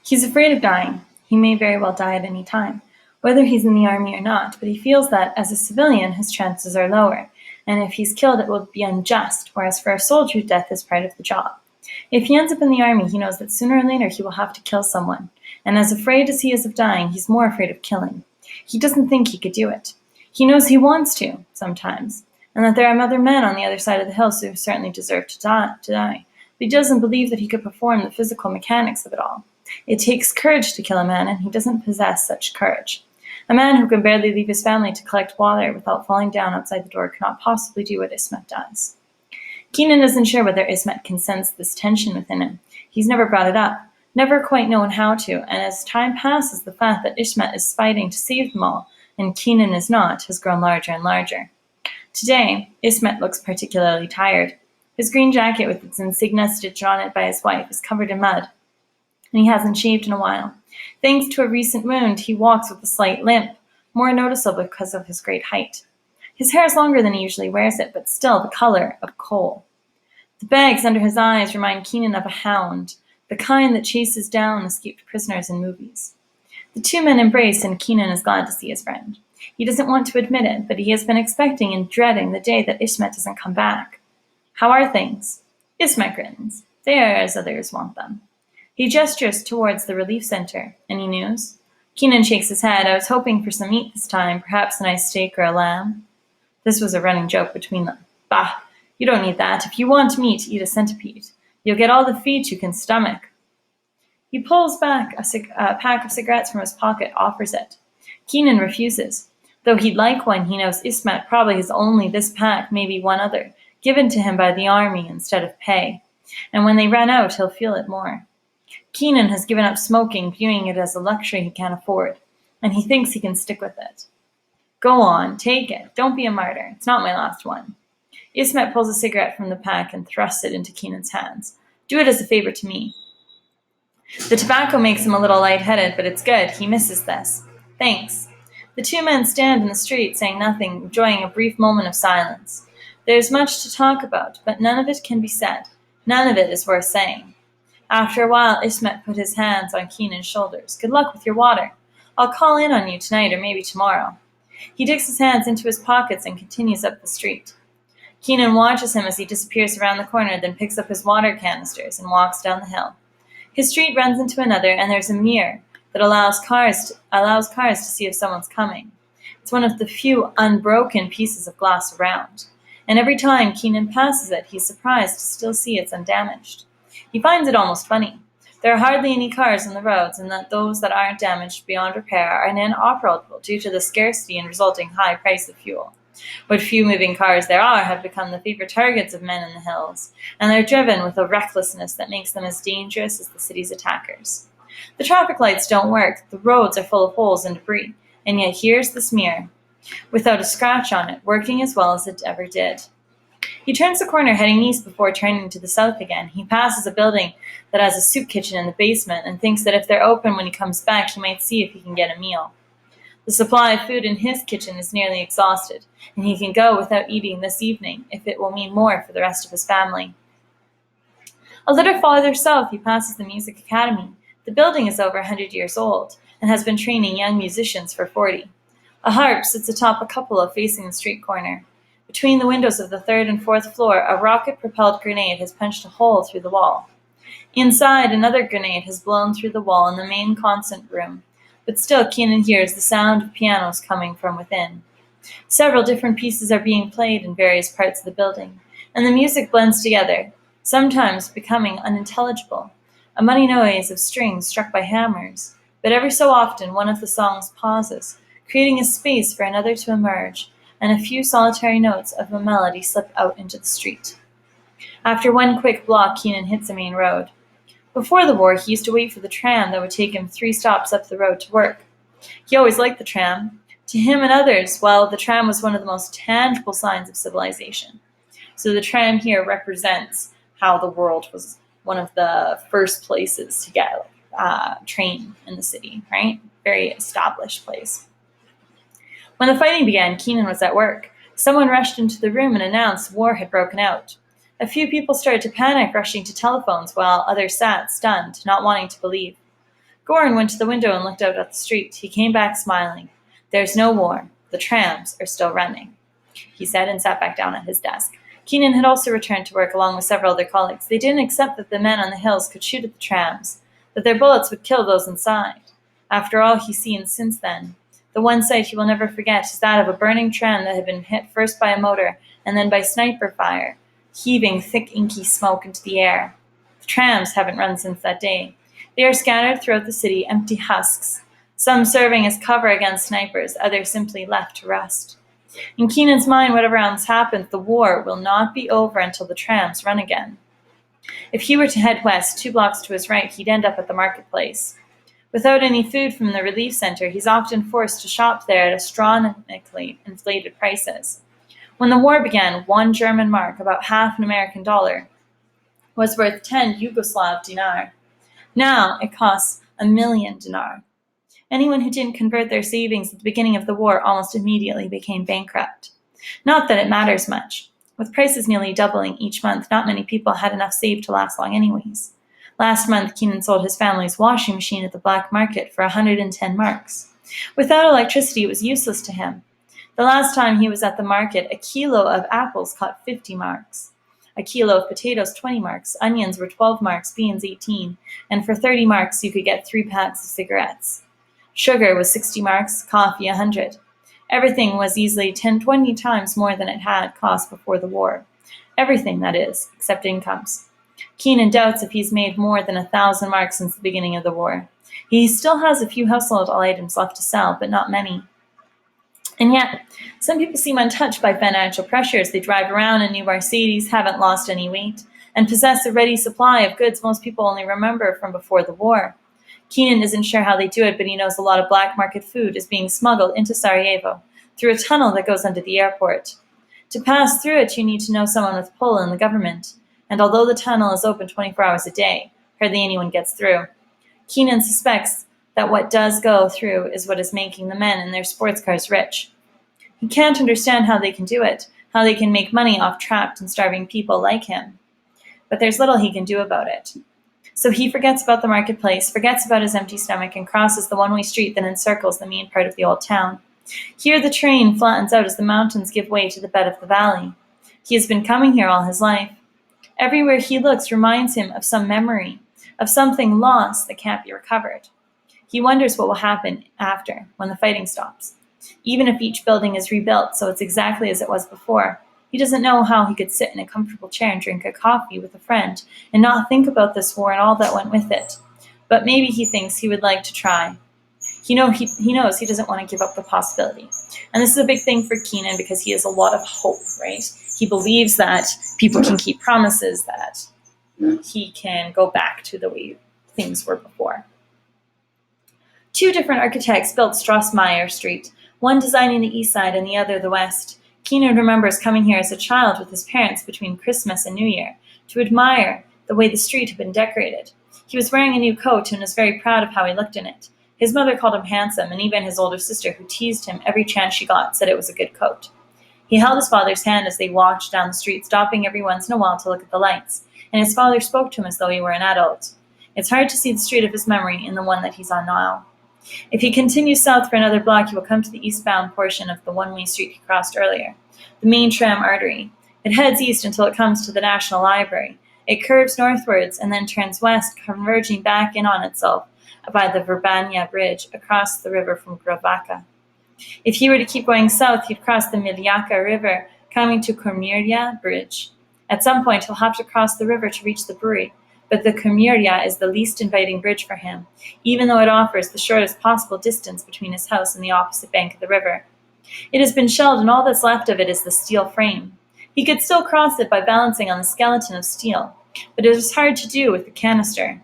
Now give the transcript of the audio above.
He's afraid of dying. He may very well die at any time, whether he's in the army or not, but he feels that, as a civilian, his chances are lower, and if he's killed it will be unjust, whereas for a soldier death is part of the job. If he ends up in the army, he knows that sooner or later he will have to kill someone, and as afraid as he is of dying, he's more afraid of killing. He doesn't think he could do it. He knows he wants to, sometimes, and that there are other men on the other side of the hills who certainly deserve to die, but he doesn't believe that he could perform the physical mechanics of it all. It takes courage to kill a man, and he doesn't possess such courage. A man who can barely leave his family to collect water without falling down outside the door cannot possibly do what Ismet does. Kenan isn't sure whether Ismet can sense this tension within him. He's never brought it up, never quite known how to, and as time passes, the fact that Ismet is fighting to save them all, and Kenan is not, has grown larger and larger. Today, Ismet looks particularly tired. His green jacket with its insignia stitched on it by his wife is covered in mud, and he hasn't shaved in a while. Thanks to a recent wound, he walks with a slight limp, more noticeable because of his great height. His hair is longer than he usually wears it, but still the color of coal. The bags under his eyes remind Kenan of a hound, the kind that chases down escaped prisoners in movies. The two men embrace, and Kenan is glad to see his friend. He doesn't want to admit it, but he has been expecting and dreading the day that Ismet doesn't come back. How are things? Ismet grins. They are as others want them. He gestures towards the relief center. Any news? Kenan shakes his head. I was hoping for some meat this time, perhaps a nice steak or a lamb. This was a running joke between them. Bah, you don't need that. If you want meat, eat a centipede. You'll get all the feet you can stomach. He pulls back a pack of cigarettes from his pocket, offers it. Kenan refuses. Though he'd like one, he knows Ismet probably has only this pack, maybe one other, given to him by the army instead of pay. And when they run out, he'll feel it more. Kenan has given up smoking, viewing it as a luxury he can't afford, and he thinks he can stick with it. Go on, take it. Don't be a martyr. It's not my last one. Ismet pulls a cigarette from the pack and thrusts it into Kenan's hands. Do it as a favor to me. The tobacco makes him a little lightheaded, but it's good. He misses this. Thanks. The two men stand in the street, saying nothing, enjoying a brief moment of silence. There's much to talk about, but none of it can be said. None of it is worth saying. After a while, Ismet put his hands on Kenan's shoulders. Good luck with your water. I'll call in on you tonight or maybe tomorrow. He digs his hands into his pockets and continues up the street. Kenan watches him as he disappears around the corner, then picks up his water canisters and walks down the hill. His street runs into another, and there's a mirror that allows cars to see if someone's coming. It's one of the few unbroken pieces of glass around, and every time Kenan passes it, he's surprised to still see it's undamaged. He finds it almost funny. There are hardly any cars on the roads, and that those that aren't damaged beyond repair are inoperable due to the scarcity and resulting high price of fuel. What few moving cars there are have become the favorite targets of men in the hills, and they're driven with a recklessness that makes them as dangerous as the city's attackers. The traffic lights don't work, the roads are full of holes and debris, and yet here's this mirror, without a scratch on it, working as well as it ever did. He turns the corner heading east before turning to the south again. He passes a building that has a soup kitchen in the basement and thinks that if they're open when he comes back, he might see if he can get a meal. The supply of food in his kitchen is nearly exhausted, and he can go without eating this evening if it will mean more for the rest of his family. A little farther south, he passes the music academy. The building is over 100 years old and has been training young musicians for 40. A harp sits atop a cupola facing the street corner. Between the windows of the third and fourth floor, a rocket-propelled grenade has punched a hole through the wall. Inside, another grenade has blown through the wall in the main concert room, but still Kenan hears the sound of pianos coming from within. Several different pieces are being played in various parts of the building, and the music blends together, sometimes becoming unintelligible, a muddy noise of strings struck by hammers, but every so often one of the songs pauses, creating a space for another to emerge, and a few solitary notes of a melody slip out into the street. After one quick block, Kenan hits a main road. Before the war, he used to wait for the tram that would take him 3 stops up the road to work. He always liked the tram. To him and others, well, the tram was one of the most tangible signs of civilization. So the tram here represents how the world was one of the first places to get train in the city, right? Very established place. When the fighting began, Kenan was at work. Someone rushed into the room and announced war had broken out. A few people started to panic, rushing to telephones, while others sat, stunned, not wanting to believe. Goran went to the window and looked out at the street. He came back smiling. "There's no war. The trams are still running," he said, and sat back down at his desk. Kenan had also returned to work along with several other colleagues. They didn't accept that the men on the hills could shoot at the trams, that their bullets would kill those inside. After all he's seen since then, the one sight he will never forget is that of a burning tram that had been hit first by a motor and then by sniper fire, heaving thick inky smoke into the air. The trams haven't run since that day. They are scattered throughout the city, empty husks, some serving as cover against snipers, others simply left to rust. In Kenan's mind, whatever else happens, the war will not be over until the trams run again. If he were to head west 2 blocks to his right, he'd end up at the marketplace. Without any food from the relief center, he's often forced to shop there at astronomically inflated prices. When the war began, 1 German mark, about half an American dollar, was worth 10 Yugoslav dinar. Now it costs 1,000,000 dinar. Anyone who didn't convert their savings at the beginning of the war almost immediately became bankrupt. Not that it matters much. With prices nearly doubling each month, not many people had enough saved to last long anyways. Last month, Kenan sold his family's washing machine at the black market for 110 marks. Without electricity, it was useless to him. The last time he was at the market, a kilo of apples cost 50 marks. A kilo of potatoes, 20 marks. Onions were 12 marks, beans 18. And for 30 marks, you could get 3 packs of cigarettes. Sugar was 60 marks, coffee 100. Everything was easily 10-20 times more than it had cost before the war. Everything, that is, except incomes. Kenan doubts if he's made more than 1,000 marks since the beginning of the war. He still has a few household items left to sell, but not many. And yet, some people seem untouched by financial pressures. They drive around in new Mercedes, haven't lost any weight, and possess a ready supply of goods most people only remember from before the war. Kenan isn't sure how they do it, but he knows a lot of black market food is being smuggled into Sarajevo through a tunnel that goes under the airport. To pass through it, you need to know someone with pull in the government, and although the tunnel is open 24 hours a day, hardly anyone gets through. Kenan suspects that what does go through is what is making the men in their sports cars rich. He can't understand how they can do it, how they can make money off trapped and starving people like him. But there's little he can do about it. So he forgets about the marketplace, forgets about his empty stomach, and crosses the one-way street that encircles the main part of the old town. Here the terrain flattens out as the mountains give way to the bed of the valley. He has been coming here all his life. Everywhere he looks reminds him of some memory, of something lost that can't be recovered. He wonders what will happen after, when the fighting stops. Even if each building is rebuilt so it's exactly as it was before, he doesn't know how he could sit in a comfortable chair and drink a coffee with a friend and not think about this war and all that went with it. But maybe he thinks he would like to try. He knows he doesn't want to give up the possibility. And this is a big thing for Kenan because he has a lot of hope, right? He believes that people can keep promises, that he can go back to the way things were before. 2 different architects built Strassmeyer Street, one designing the east side and the other the west. Kenan remembers coming here as a child with his parents between Christmas and New Year to admire the way the street had been decorated. He was wearing a new coat and was very proud of how he looked in it. His mother called him handsome, and even his older sister, who teased him every chance she got, said it was a good coat. He held his father's hand as they walked down the street, stopping every once in a while to look at the lights, and his father spoke to him as though he were an adult. It's hard to see the street of his memory in the one that he's on now. If he continues south for another block, he will come to the eastbound portion of the one-way street he crossed earlier, the main tram artery. It heads east until it comes to the National Library. It curves northwards and then turns west, converging back in on itself by the Verbania Bridge across the river from Gravaca. If he were to keep going south, he'd cross the Miljaka River, coming to Kurmirya Bridge. At some point, he'll have to cross the river to reach the brewery, but the Kurmirya is the least inviting bridge for him, even though it offers the shortest possible distance between his house and the opposite bank of the river. It has been shelled, and all that's left of it is the steel frame. He could still cross it by balancing on the skeleton of steel, but it is hard to do with the canister.